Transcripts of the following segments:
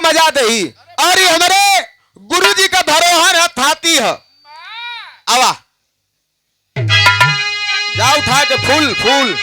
बजा दही। और ये हमारे गुरु जी का धरोहर है, थाती है। आवा जा उठा के फूल फूल।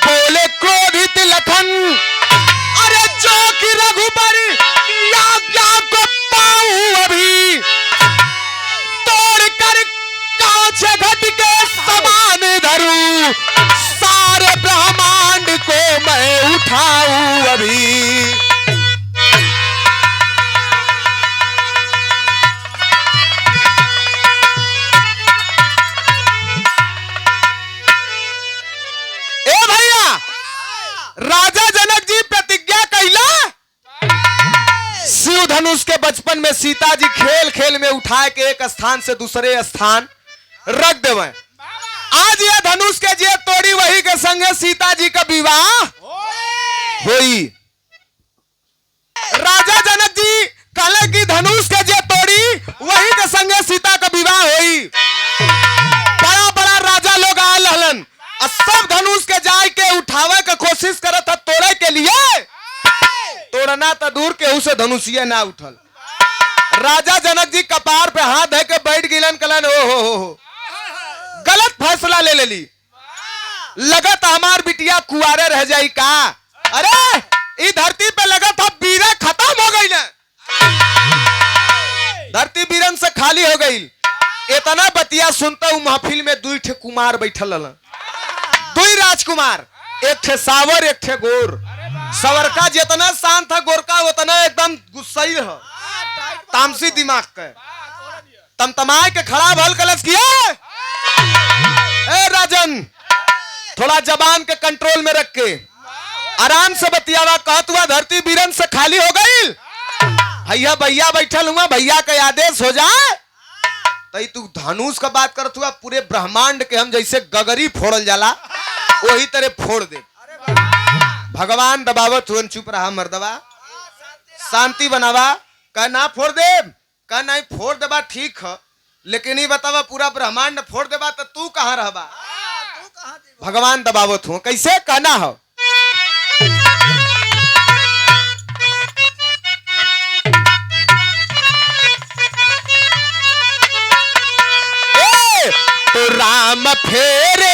बोले क्रोधित लखन, अरे जो कि रघुबर आज्ञा को पाऊं अभी, तोड़ कर कांच घट के समान धरूं, सारे ब्रह्मांड को मैं उठाऊं अभी। राजा जनक जी प्रतिज्ञा कैला, शिव धनुष के बचपन में सीता जी खेल खेल में उठा के एक स्थान से दूसरे स्थान रख देवे। आज यह धनुष के जे तोड़ी वही के संगे सीता जी का विवाह हुई। राजा जनक जी कहले कि धनुष के जे तोड़ी वही के संगे सीता का विवाह हुई। बड़ा बड़ा राजा लोग आल हलन, सब धनुष के जाय के उठावे के कोशिश करत था तोड़े के लिए, तोड़ना तो दूर के उसे धनुषिया ना उठल। राजा जनक जी कपार पे हाथ धे के बैठ गिलन, कलन हो गलत फैसला ले लेली, लगत हमार बिटिया कुआरे रह जाई का। अरे ई धरती पे लगत था बीरे खत्म हो गई ना, धरती बीरन से खाली हो गई। इतना बतिया सुनता हूं महफिल में दुई ठे कुमार बैठल हलन, दुई राजकुमार, एक थे सावर एक थे गोर। सवर का जितना शांत था, गोर का उतना एकदम गुस्साई है, तामसी दिमाग का तमतमाए के खड़ा भल कलश किया। ए राजन, थोड़ा जबान के कंट्रोल में रख के आराम से बतियावा। कहत हुआ धरती बीरन से खाली हो गई, भैया भैया बैठल हुआ, भैया का आदेश हो जाए तो तू धनुष का बात करत हुआ, पूरे ब्रह्मांड के हम जैसे गगरी फोड़ल जाला वही तरह फोड़ दे। भगवान दबावत हुन, चुप रहा मर्दवा, शांति बनावा। कह ना फोड़ दे, कह नहीं फोड़ देबा ठीक है, लेकिन ही बतावा पूरा ब्रह्मांड फोड़ देबा तो तू कहाँ रहबा। भगवान दबावत हूँ, कैसे कहना हो। तो राम फेरे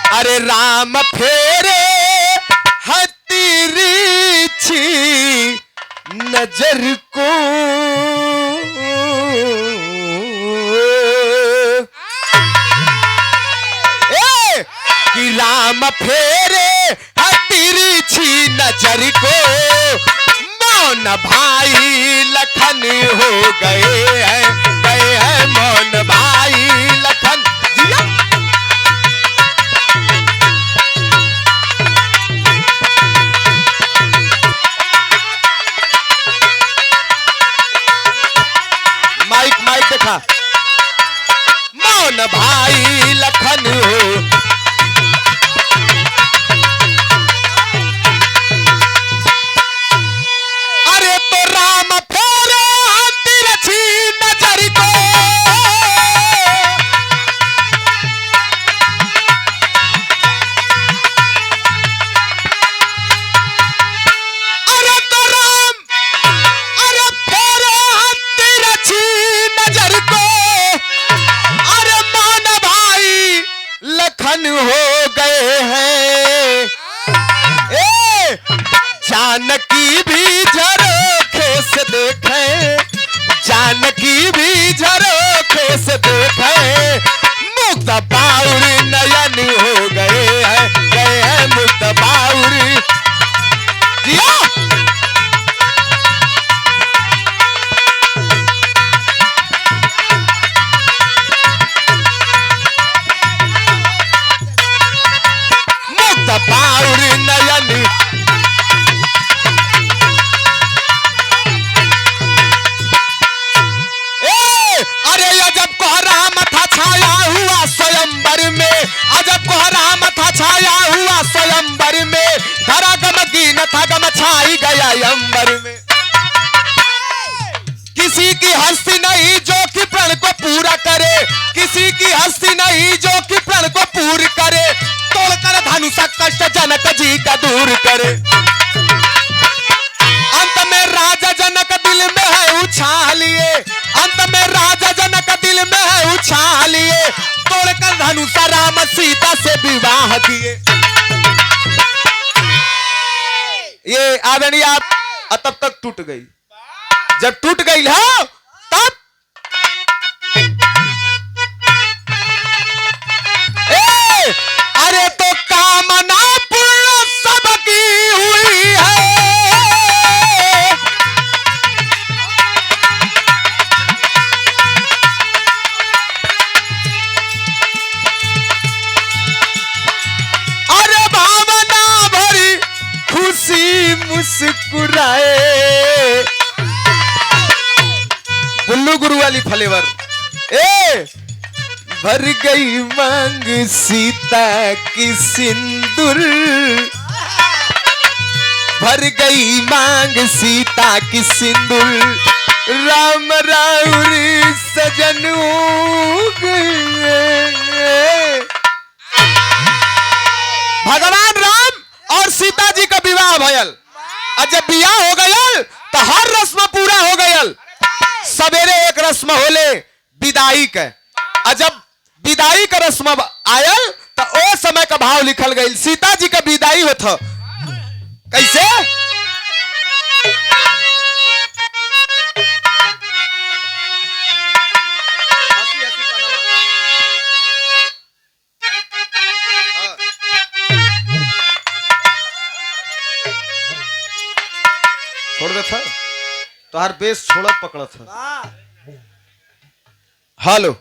अरे राम फेरे हतिरीछी नजर को, कि राम फेरे हतिरीछी नजर को, मौन भाई लखन हो गए हैं मौन भाई लखन। माइक देखा, मौन भाई लखन हो। अरे तो राम फेरे तिरछी नजर को, अरे तो राम अरे फेरे तिरछी नजर को, अरे मान भाई लखन हो गए हैं। जानकी भी झरोखे से देखे, जानकी भी झरोखे से देखे, मुक्त बाउरी नयन हो गए हैं मुक्त बाउरी। बाउर नयन। अरे अजब कोहरा मथा छाया हुआ स्वयंवर में, अजब कोहरा मथा छाया हुआ स्वयंवर में, धरा गमगीन था गम छाई गया अंबर में। किसी की हस्ती नहीं जो कि प्रण को पूरा करे, किसी की हस्ती नहीं जो कि प्रण को पूरी करे, तोड़कर धनुषा कष्ट जनक जी का दूर करे। अंत में राजा जनक दिल में है उछालिए, अंत में राजा जनक दिल में है उछालिए, तोड़कर धनुषा राम सीता से विवाह किए। ये आदरणीय आप तब तक टूट गई। जब टूट गई है तब अरे तो कामना पूर्ण सबकी हुई है। अरे भावना भरी खुशी मुस्कुराए। बुल्लू गुरु वाली फ्लेवर। भर गई मांग सीता की सिंदूर, भर गई मांग सीता की सिंदूर, राम राउरी सजनू। भगवान राम और सीता जी का विवाह भयल, और जब विवाह हो गयल तो हर रस्म पूरा हो गयल। सवेरे एक रस्म होले विदाई के, और जब विदाई का रस्म आयल तो ओ समय का भाव लिखल गई। सीता जी का विदाई होता कैसे? छोड़ दे था तो हर बेस छोड़ा पकड़ा था। हेलो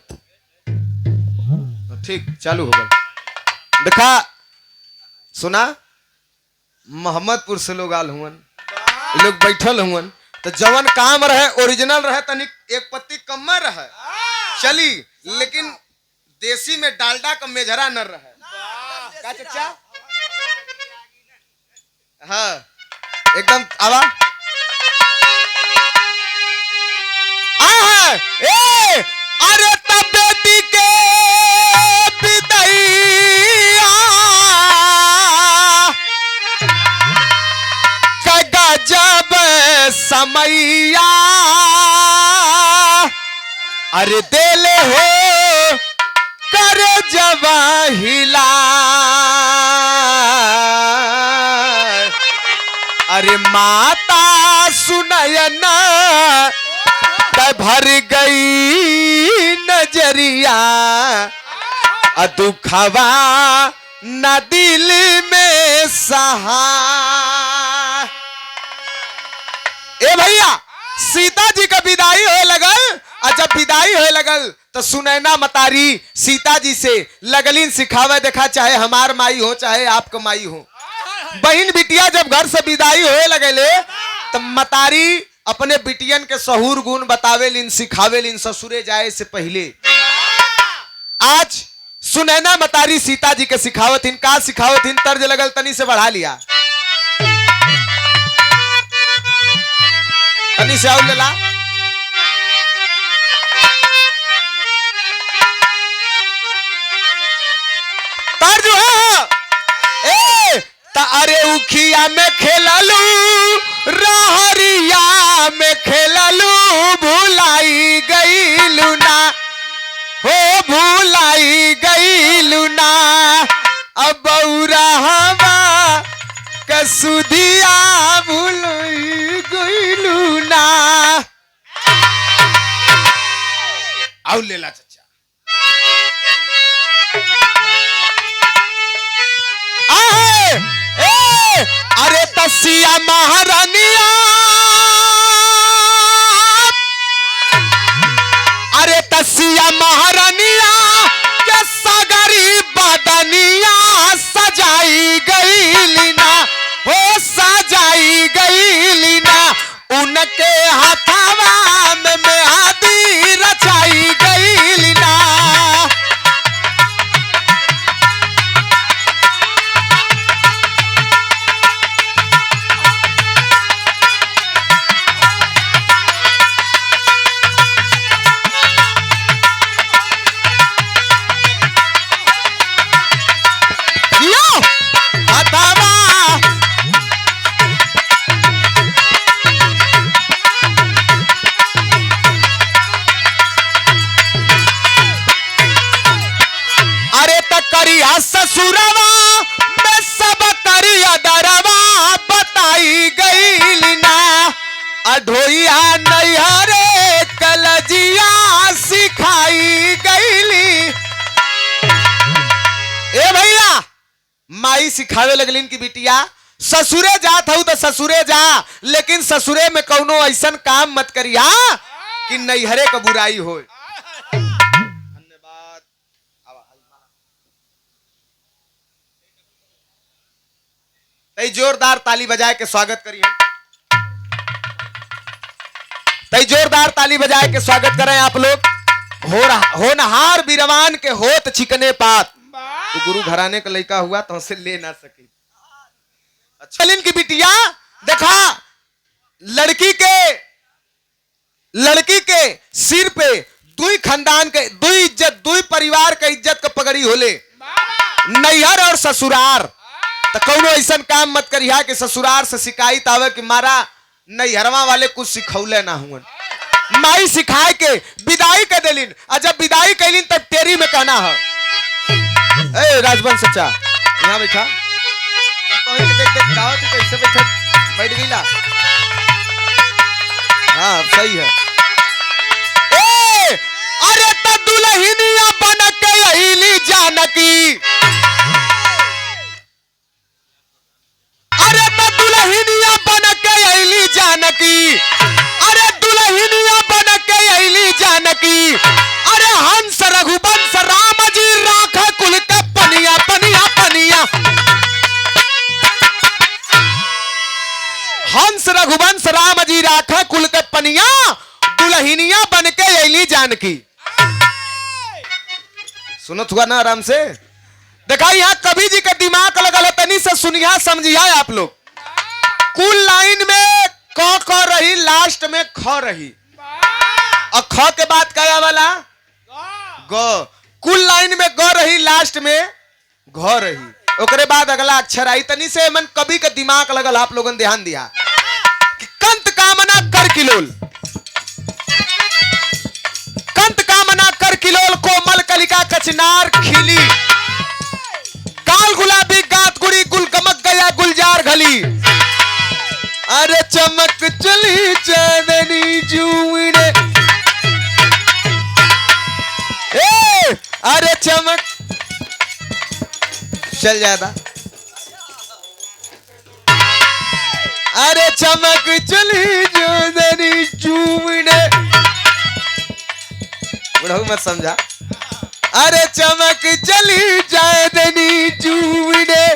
ठीक चालू हो गया। देखा सुना मोहम्मदपुर से लोग आल हुवन, लोग बैठल हुवन, तो जवन काम रहे ओरिजिनल रहे तनिक एक पत्ती कम रहे चली, लेकिन देसी में डालडा का मेझरा न रहे। का चचा? हाँ एकदम आवा। अरे तब बेटी के विदैया गजब समैया, अरे देले हो कर जवाहिला, अरे माता सुनयना भर गई नजरिया, दुखवा न दिल में सहा। ए भैया सीता जी का विदाई होए लगल, और जब विदाई होए लगल तो सुनैना मतारी सीता जी से लगलिन सिखावे। देखा चाहे हमार माई हो चाहे आपका माई हो, बहन बिटिया जब घर से विदाई होए लगले तो मतारी अपने बिटियन के सहूर गुण बतावे लिन सिखावे लिन ससुरे जाए से पहले। आज सुनैना मतारी सीता जी के सिखावत हिन। का सिखावत हिन? तर्ज लगल तनी से बढ़ा लिया, तनी से और लेला। तर्ज है अरे उखिया में खेललू रहरिया में खेललू, भुलाई गईलू ना हो भुलाई गईलू ना, अब बौरहवा कसुदिया भुलाई गईलू ना। आओ लेला चाचा। अरे तसिया महारानिया, अरे तसिया महारानिया के सगरी बदनिया सजाई गई उनके हाथावा में मेहंदी रचाई गई ना। ससुरवा में सब करिया दरवा बताई गई ना। अढोइया नैहरे कलजिया सिखाई गईली। ए भैया माई सिखावे लगलिन की बिटिया ससुरे जात हूं तो ससुरे जा, लेकिन ससुरे में कौनो ऐसन काम मत करिया कि नैहरे का बुराई हो। तई जोरदार ताली बजाए के स्वागत करिए। तई जोरदार ताली बजाए के स्वागत करें आप लोग। होनहार बीरवान के होत चिकने पात, तो गुरु घराने का लड़का हुआ तो उसे ले ना सके। अच्छा की बिटिया देखा लड़की के सिर पे दुई खानदान के दुई इज्जत, दुई परिवार के इज्जत का पगड़ी होले, नैहर और ससुरार। तो कौनो ऐसा काम मत करिया कि ससुरार से शिकायत आवे कि मारा नैहरवा वाले कुछ सिखौले ना हुआ। माई सिखाए के विदाई कर देलिन, और जब विदाई कैलिन तब तेरी में कहना है। ए राजवंश सच्चा यहाँ बैठा, देख देख गाँव तू कैसे बैठा बैठ गईला। हाँ सही है। ए अरे तो दुल्हनिया बन के अइली जानकी, अरे तो दुल्हनिया बन के अइली जानकी, अरे दुल्हनिया बन के अइली जानकी। अरे हंस रघुवंश राम जी राख कुल के पनिया पनिया पनिया। हंस रघुवंश राम जी राख कुल के पनिया, दुल्हनिया बन के अइली जानकी। सुनत हुआ ना आराम से। देखा यहाँ कवि जी का दिमाग लगल, तनी से सुनिया समझिया आप लोग। कुल लाइन में क रही, लास्ट में ख रही, और ख के बाद क्या वाला ग। कुल लाइन में ग रही, लास्ट में घ रही, ओकरे बाद अगला अक्षर आई। तनी से मन कवि का दिमाग लगल, आप लोगों ने ध्यान दिया कि कंत कामना कर किलोल, कंत कामना कर किलोल, कोमल कलिका कचनार खिली, गाल गुलाबी गात गुड़ी गुल गमक गया गुलजार घली। अरे चमक चली चांदनी जूने, अरे चमक चल जाता, अरे चमक चली चांदनी जूने। बुढ़ऊ मत समझा। अरे चमक चली चांदनी जूने,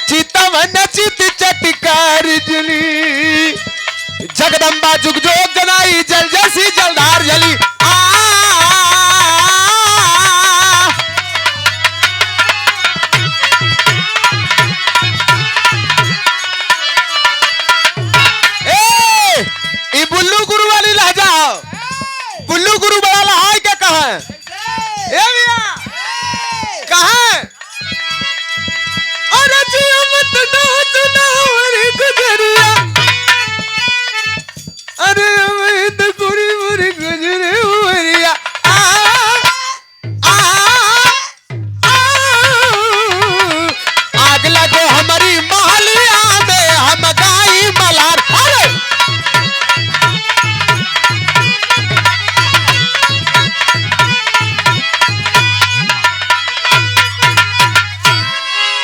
चितवन चित चटकार जली, जगदम्बा जुग जोग जनाई, जल जैसी जलधार जली। ए बुल्लू गुरु वाली लहजा, बुल्लू गुरु बड़ा लहाई क्या कहा है? ए भैया कहा है? अरे जिया मत नाच ना हमारी गुजरिया, अरे मैं तो गुरी मुरी गुजरे उमरिया। आग लगो हमारी महलिया में, हम गाई मलार।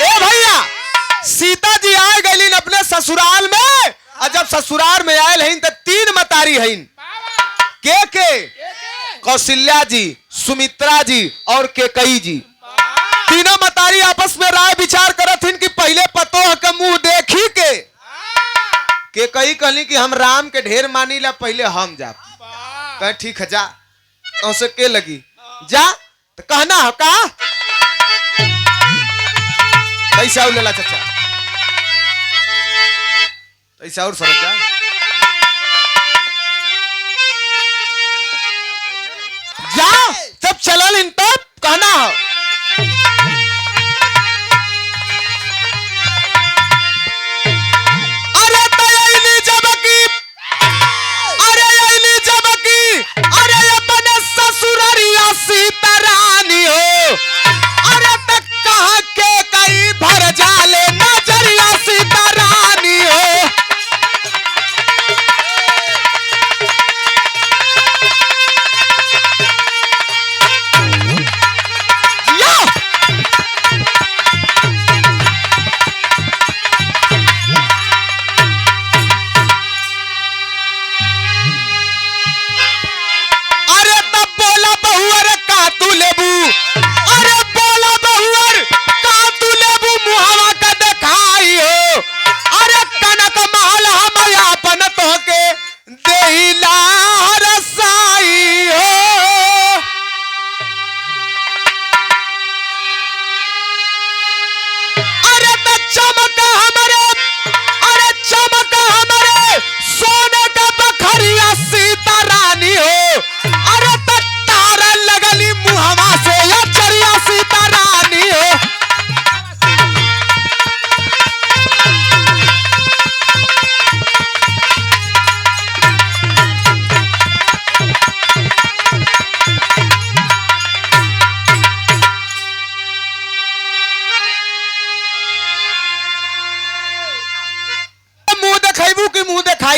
अरे सीता जी आ गईलिन अपने ससुराल में, और जब ससुराल में आयल हैं तो तीन मतारी हैं। के कौशल्या जी, सुमित्रा जी और केकई जी। तीनों मतारी आपस में राय विचार करत हिन कि पहले पतोह के मुंह देखी के। केकई कहली कि हम राम के ढेर मानी ला, पहले हम जा। कह ठीक है जा, तो से के लगी जा, तो कहना हो का पैसा ले ला चाचा, पैसा और सरक जा। जा सब चलल इन तब कहना हो सीतारानी हो, अरे तक कहा के कई भर जाले नजरिया सीतारानी हो।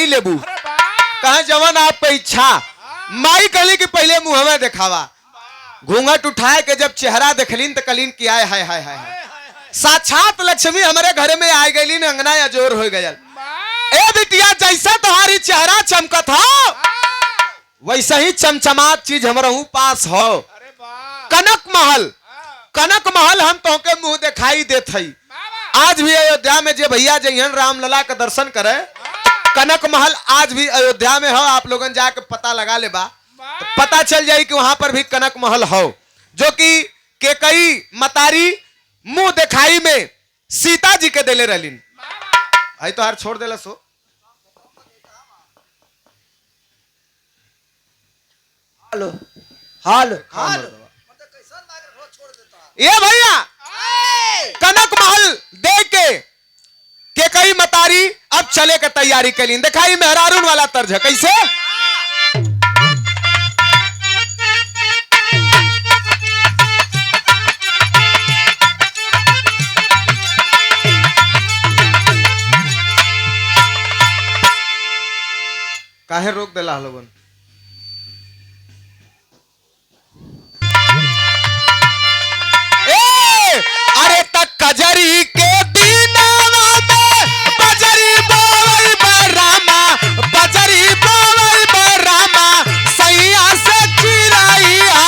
लेबू कहा जवन आपका इच्छा। माई कहली कि पहले मुंह में दिखावा, घूंघट उठाए के जब चेहरा देखलीन तो कलीन कि आय हाय हाय हाय, साक्षात लक्ष्मी हमारे घर में आ गई, अंगना अजोर हो गया। ए बिटिया जैसा तुम्हारी चेहरा चमकत हो वैसा ही चमचमात चीज हमारा पास हो। कनक महल, कनक महल हम तो के मुंह दिखाई देत हई। आज भी अयोध्या में जे भैया जयहन रामलला का दर्शन करे, कनक महल आज भी अयोध्या में हो। आप लोगन जाके पता लगा ले बा, तो पता चल जाए कि वहां पर भी कनक महल हो, जो कि केकई मतारी मुंह दिखाई में सीता जी के देले रहलीन। आई तो हार छोड़ देला सो। हालो हालो ये भैया कनक महल देख के कई मतारी अब चले के तैयारी के लिए दिखाई मेहरारून वाला तर्ज है। कैसे काहे रोक देला लोगन। अरे तक कजरी के दीनावा में बजरी बोवई बरामा, बजरी बोवई बरामा, सैया से चिराइया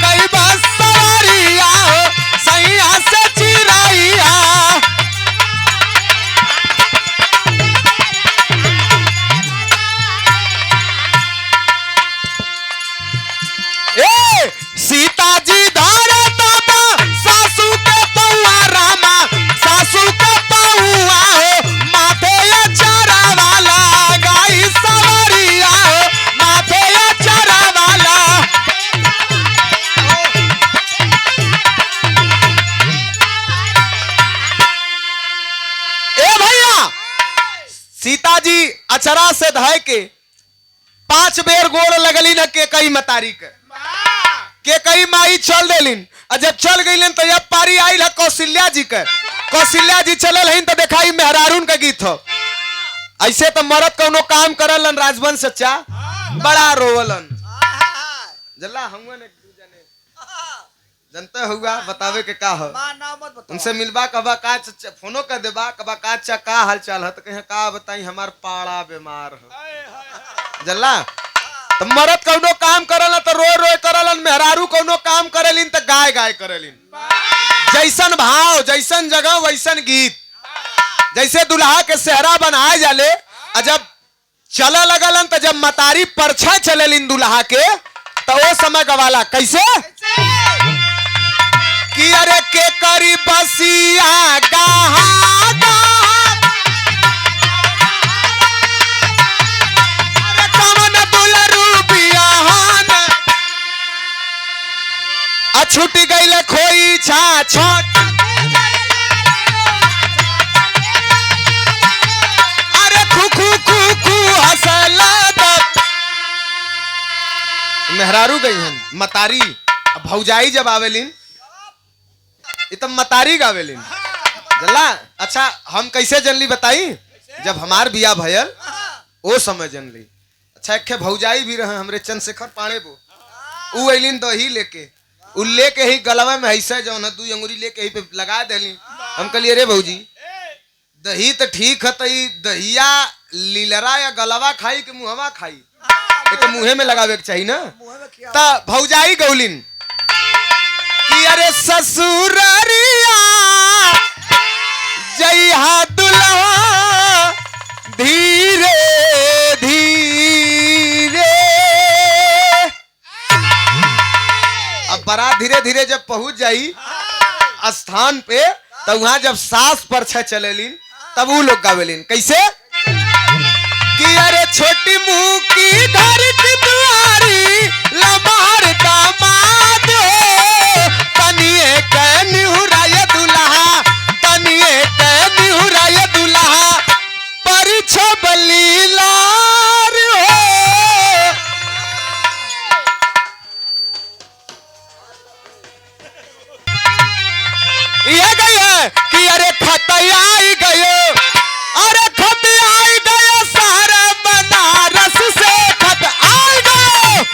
कई बस सवारिया हो, सैया से चिराइया। ए सीता जी धारा ताबा सासू के पौआ रामा, सासू के पौआ हो, माथे या चारा वाला गाई सवारिया हो, माथे या चारा वाला। ए भैया सीता जी अचरा से धाय के 5 बेर गोड़ लगली न के कई मतारी के कई माई चल देलिन। और जब चल गईलन तो अब पारी आइल है कौशल्या जी के। कौशल्या जी चलल हइन तो दिखाई मेहरारून का गीत हो। ऐसे तो मरद कोनो काम करलन राजवंश सच्चा बड़ा रोवलन। जल्ला हम ने जनता हुआ बतावे के का हो, उनसे मिलबा कबा का फोनो कर देबा कबा का का हाल चाल है, तो कहे का बताई हमार पाड़ा बीमार हो। जल्ला तो मरद कौनो काम करल तो रो रो करलन, मेहरारू कौनो काम करेलिन तो गाय गाय करेलिन। जैसन भाव जैसन जगह वैसन गीत। जैसे दुल्हा के सेहरा बनाए जाले, जब चला लगलन तो जब मतारी परछा चलेलिन दुल्हा के तो वो समय गवाला कैसे कि अरे के करी बसिया गाहा गाहा अरे कमन दुलरू बियाहन छूट गई खोई छा छोट अरे खुखू खुखू हसला मेहरारू गई हन मतारी भौजाई जब आवेलिन तब मतारी गावेलिन जल्ला। अच्छा हम कैसे जनली बताई जब हमार बिया भयल ओ समय जनली। अच्छा एक भौजाई भी रहे हमरे चंद्रशेखर पाड़े बो उ अलिन दही लेके उ लेके ही गलवा में ऐसा जो ना 2 अंगुरी लेके ही पे लगा देली। हम कहलिए अरे भौजी दही तो ठीक है तई दहिया लीलरा या गलवा खाई के मुहवा खाई तो मुहे में लगावे के चाहिए ना। ता भौजाई गौलिन कि अरे ससुररिया जइहा दुल्हा धीरे धीरे। अब बारात धीरे धीरे जब पहुंच जाई स्थान पे तो वहां जब सास परछा चलेलिन तब वो लोग गावेलिन कैसे कि अरे छोटी मुंह की घर की दुआरी लमार दामाद हो तनिए कहनिहुराय दुल्हा तनिए कहनिहुराय दुल्हा परिछ बलीलार हो। ये गई है कि अरे खतयाई गयो अरे खतयाई गयो सारा बनारस से खत आई गयो।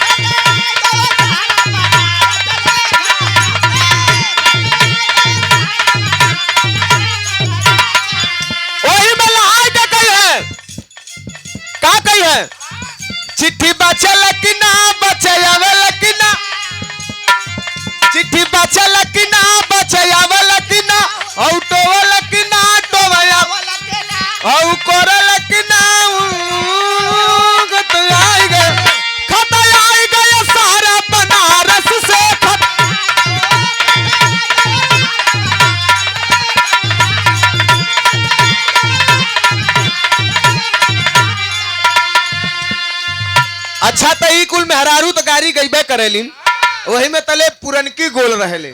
वही में लहाई के कही है का कही है चिट्ठी बचल कि ना बचयावल कि ना चिट्ठी बचल कि ना बचयावल कि ना औटोवल कि ना टोवया औ करल कि ना गत आई गए खत आई गए सारा बनारस से खत। अच्छा तो ई कुल मेहरारू तो गाड़ी गईबे करेलिन वही में तले पुरनकी गोल रहेले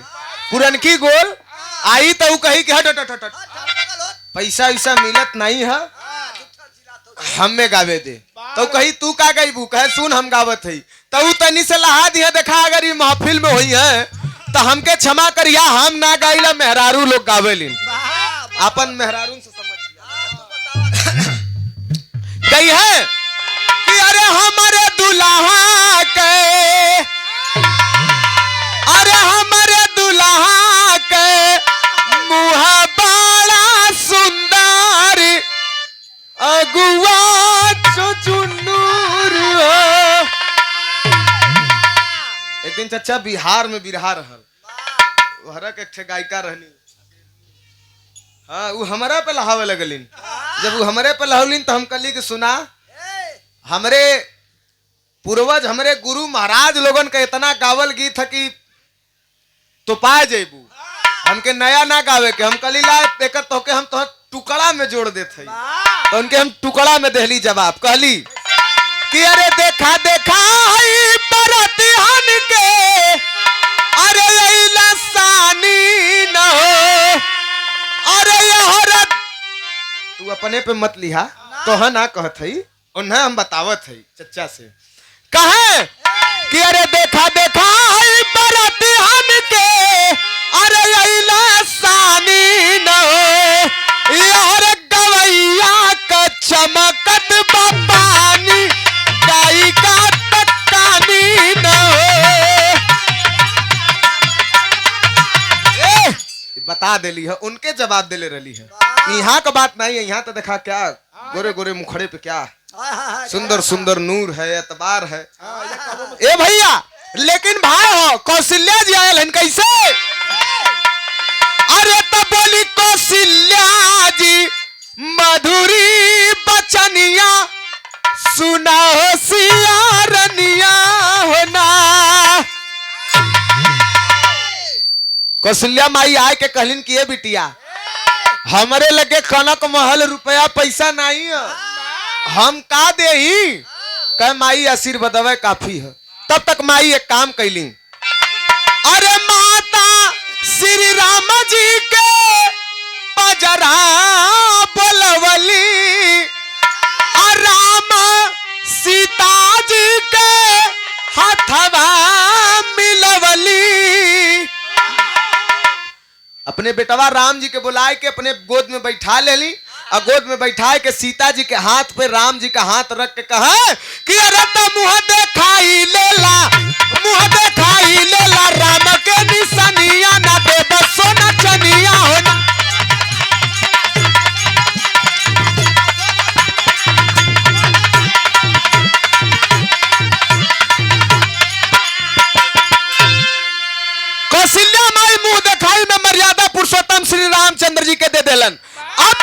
पुरनकी गोल आई तो कही कि हट हट हट पैसा वैसा मिलत नहीं है हमें गावे दे तो कही तू का गईबू कहे सुन हम गावत है तो तनी से लहा दिया देखा अगर ये महफिल में हुई है तो हमके क्षमा करिया हम ना गाइला मेहरारू लोग गावेलिन अपन मेहरारू से समझ गई है कि अरे हमारे दुल्हा के अरे हमारे दुल्हा के मुँह बड़ा सुंदर अगुआ चुचुन्नूर हो। एक दिन चचा बिहार में बिरहा रहल वहरा के एक गायिका रहनी हाँ वो हमारा पे लहावे लगलिन जब वो हमारे पे लहौलिन तो हम कहली कि सुना हमरे पूर्वज हमरे गुरु महाराज लोगन का इतना गावल गीत है कि तो पाए जेबू हमके नया ना गावे के हम कली ला देकर तो के हम तो टुकड़ा में जोड़ देते तो उनके हम टुकड़ा में देहली जवाब कहली कि अरे देखा देखा बरतिहन के अरे अइला सानी न हो अरे यहर तू अपने पे मत लिहा तो है ना कहत है उन्हें हम बतावत है चचा से कहे कि अरे देखा देखा बरतिहन के अरे अइला सानी न हो यार गवैया का चमकत बापानी गाई का तक्कानी न हो। बता देली है उनके जवाब देले रही है यहाँ का बात नहीं है यहाँ तो देखा क्या गोरे गोरे मुखड़े पे क्या सुंदर सुंदर नूर है एतबार है ए भैया लेकिन भाई हो कौशल्या जी आयल हैं कैसे अरे तो बोली कौशल्या जी मधुरी बचनिया सुना हो सियारनिया होना। कौशल्या माई आए के कहलिन कि ये बिटिया हमरे लगे कनक महल रुपया पैसा नहीं है, हम का दे ही कह माई आशीर्वादवे काफी है। तब तक माई एक काम कैली, अरे माता श्री राम जी के पजरा बोलवली, राम सीता जी के हाथवा मिलवली। अपने बेटवा राम जी के बुलाए के अपने गोद में बैठा ले ली और गोद में बैठाए के सीता जी के हाथ पे राम जी का हाथ रख के कहा कि अरे तो मुंह दिखाई लेला, मुंह दिखाई लेला, राम के निशानिया ना दे बसो ना चनिया होना। कौशल्या माई मुंह दिखाई में मर्यादा पुरुषोत्तम श्री रामचंद्र जी के दे देलन। अब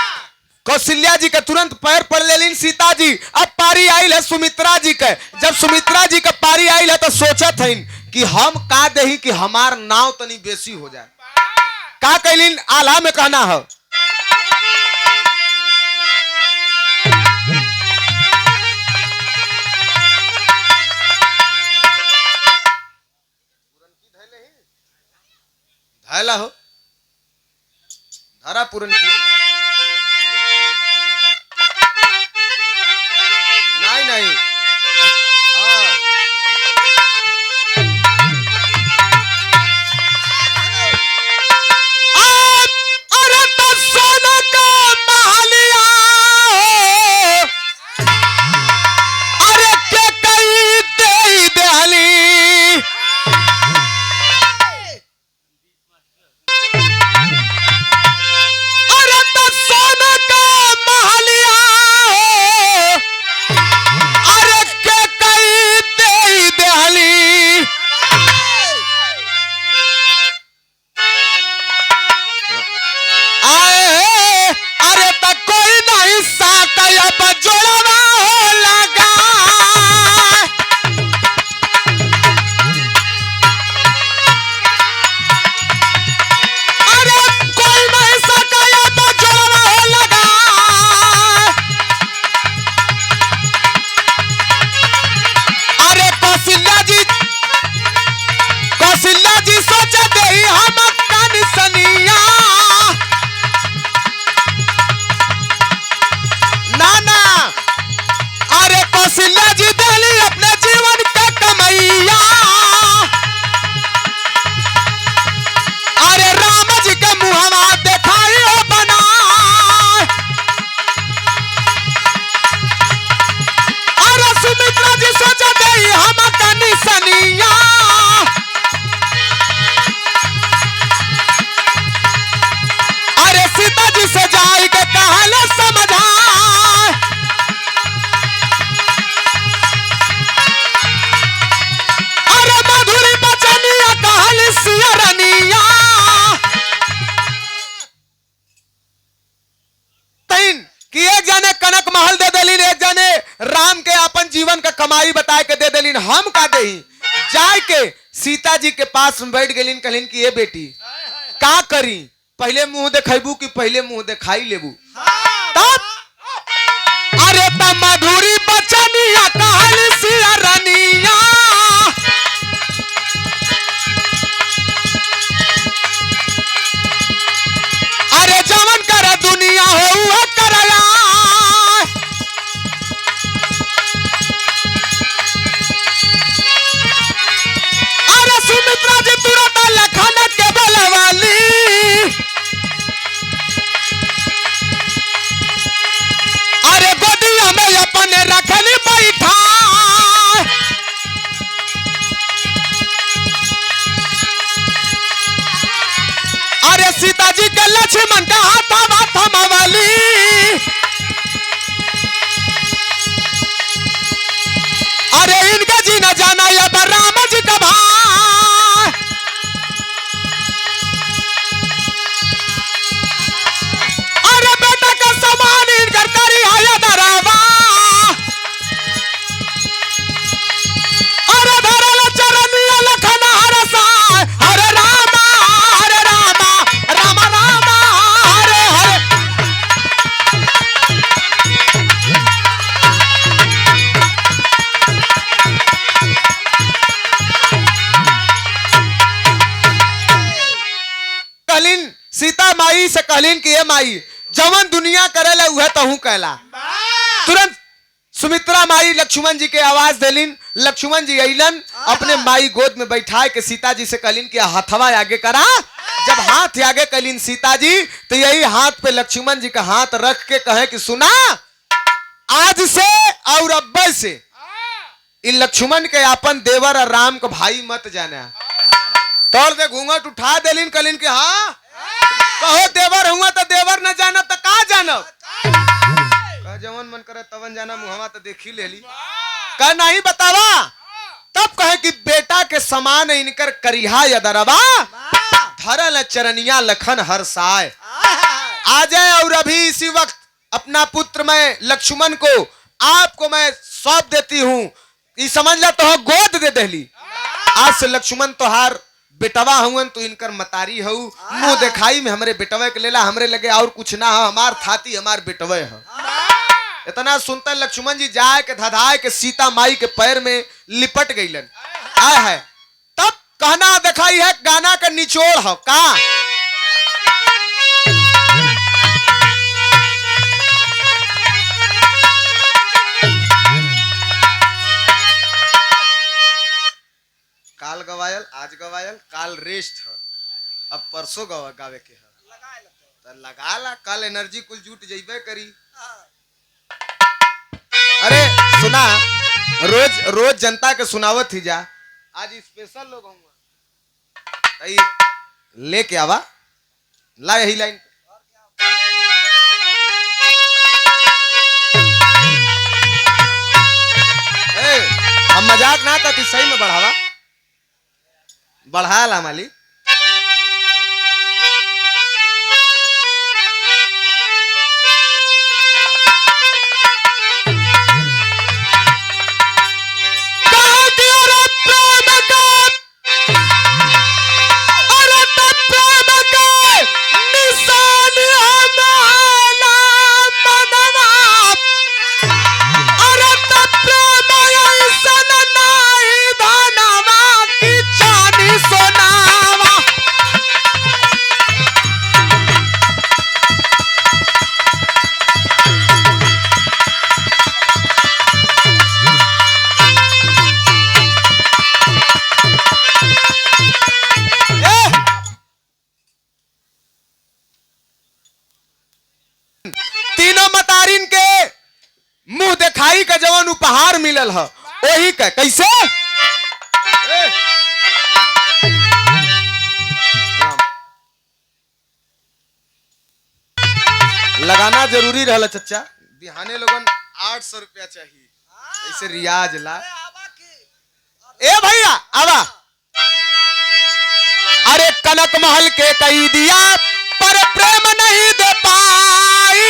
कौशल्या जी के तुरंत पैर पड़ लेलिन सीता जी। अब पारी आइल है सुमित्रा जी के। जब सुमित्रा जी के पारी आइल है तो सोचत हइन कि हम का दही कि हमार नाव तनी बेसी हो जाए। का कैलिन आला में कहना है, धैला हो धारा पूरन की नहीं नहीं अरे तो सोना का महलिया, अरे के कई दे दहली, कमाई बताए के दे देलिन। हम का दे जाए के सीता जी के पास में बैठ गेलिन, कहलिन कि ये बेटी का करी, पहले मुंह देखेबू कि पहले मुंह दिखाई लेबू। तब अरे त मधुरी बचनिया कहल सिया रनिया, अरे जवन कर दुनिया हो वो करया, अरे सुमित्रा जी तुरंत लखन के बोलवाली, अरे गोदिया में अपने रखली बैठा, अरे सीता जी के लक्ष्मण का हाथवा थमावली, अरे इनका जी न जाना ये राम जी का भाई, अरे बेटा का समान इनकर करी है दरावा, कहलीन कि ये माई जवन दुनिया करेला उहे तहू कहला। तुरंत सुमित्रा माई लक्ष्मण जी के आवाज देलिन। लक्ष्मण जी अइलन, अपने माई गोद में बैठाए के सीता जी से कहलिन कि हथवा आगे करा। जब हाथ आगे कलिन सीता जी, तो यही हाथ पे लक्ष्मण जी का हाथ रख के कहे कि सुना, आज से और अब्बे से इन लक्ष्मण के अपन देवर और राम को भाई मत जाना। तौर दे घूंघट उठा देलिन, कलिन कि हाँ कहो देवर हुआ तो देवर न जाना तो का जानब। जवन मन करे तवन जाना, मुहवा तो देखी ले ली। कह नहीं बतावा। तब कहे कि बेटा के समान इनकर करिहा यदरवा, धरल चरनिया लखन हर साय। आ जाए और अभी इसी वक्त अपना पुत्र मैं लक्ष्मण को आपको मैं सौंप देती हूँ। ये समझ ला तो गोद दे देली। आज से लक्ष्मण तोहार बेटवा हुन, तो इनकर मतारी हूँ। मुंह दिखाई में हमरे बेटवे के लेला, हमरे लगे और कुछ ना हो, हमार थाती हमार बेटवे है। इतना सुनते लक्ष्मण जी जाए के धधाए के सीता माई के पैर में लिपट गईलन। आए है तब कहना दिखाई है, गाना का निचोड़ हो का। काल गवायल, आज गवायल, काल रेस्ट है, अब परसों गावे के है। तो लगा ला, कल एनर्जी कुल जुट जइबे करी। अरे सुना, रोज रोज जनता के सुनावत ही जा, आज स्पेशल लोग होंगे लेके आवा। ला यही लाइन हम मजाक ना करती, सही में बढ़ावा बढ़ा ला मालिक। का जवान उपहार मिलल है वही का कैसे लगाना जरूरी रहला चच्चा। बिहाने लोगन 800 रुपया चाहिए ऐसे रियाज ला। ए भैया आवा। अरे कनक महल के कही दिया पर प्रेम नहीं दे पाई।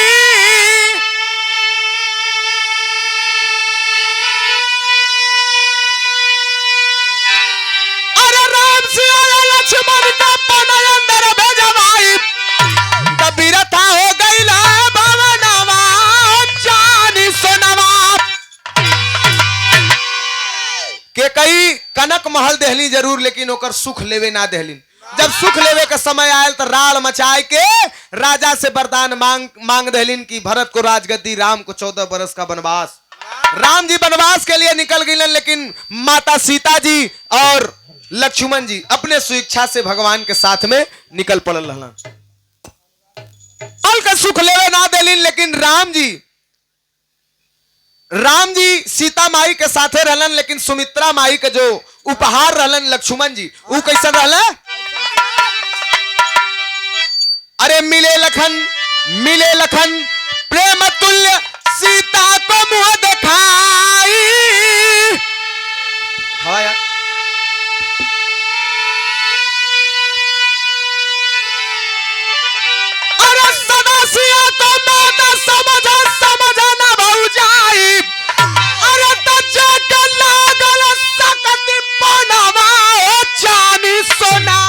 अरे राम से आया लक्ष्मण का पना अंदर भेजवाई। कबीर था हो गई ला भवनवा जानी सोनवा के कई कनक महल देहली जरूर लेकिन ओकर सुख लेवे ना देहली। जब सुख लेवे का समय आयल तो राल मचाए के राजा से वरदान मांग देहलिन कि भरत को राजगद्दी, राम को 14 बरस का वनवास। राम जी वनवास के लिए निकल गए लेकिन माता सीता जी और लक्ष्मण जी अपने स्वेच्छा से भगवान के साथ में निकल पड़ल रहलन। का सुख लेवे ना देलिन लेकिन राम जी सीता माई के साथे रहलन लेकिन सुमित्रा माई के जो उपहार रहलन लक्ष्मण जी वो कैसे रहलन। अरे मिले लखन प्रेम तुल्य सीता को मुंह दिखाई। हवाया अरे सदा सिया को माता समझ न भऊ जाई। अरे तज्जा के लागल सकति बनवा ओ जानी सोना।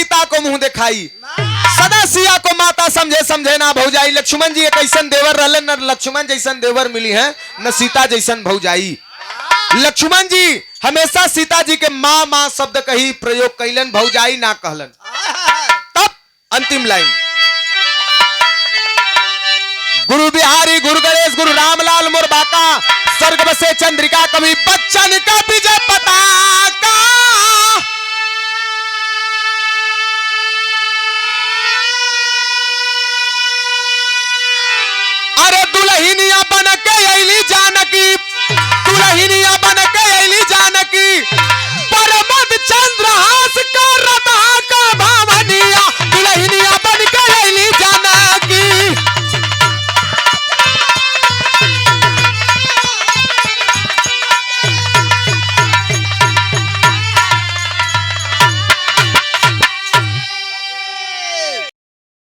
सीता को मुंह दिखाई, सदा सिया को माता समझे समझे ना भौजाई। लक्ष्मण जी एक ऐसन देवर रहले, न लक्ष्मण जैसन देवर मिली है न सीता जैसन भौजाई। लक्ष्मण जी हमेशा सीता जी के माँ माँ शब्द कही प्रयोग कैलन, भौजाई ना कहलन। तब अंतिम लाइन, गुरु बिहारी गुरु गणेश गुरु रामलाल मोर बाका, स्वर्ग बसे चंद्रिका कवि बच्चन का विजय पताका। अरे दुल्हनिया बन के अली जान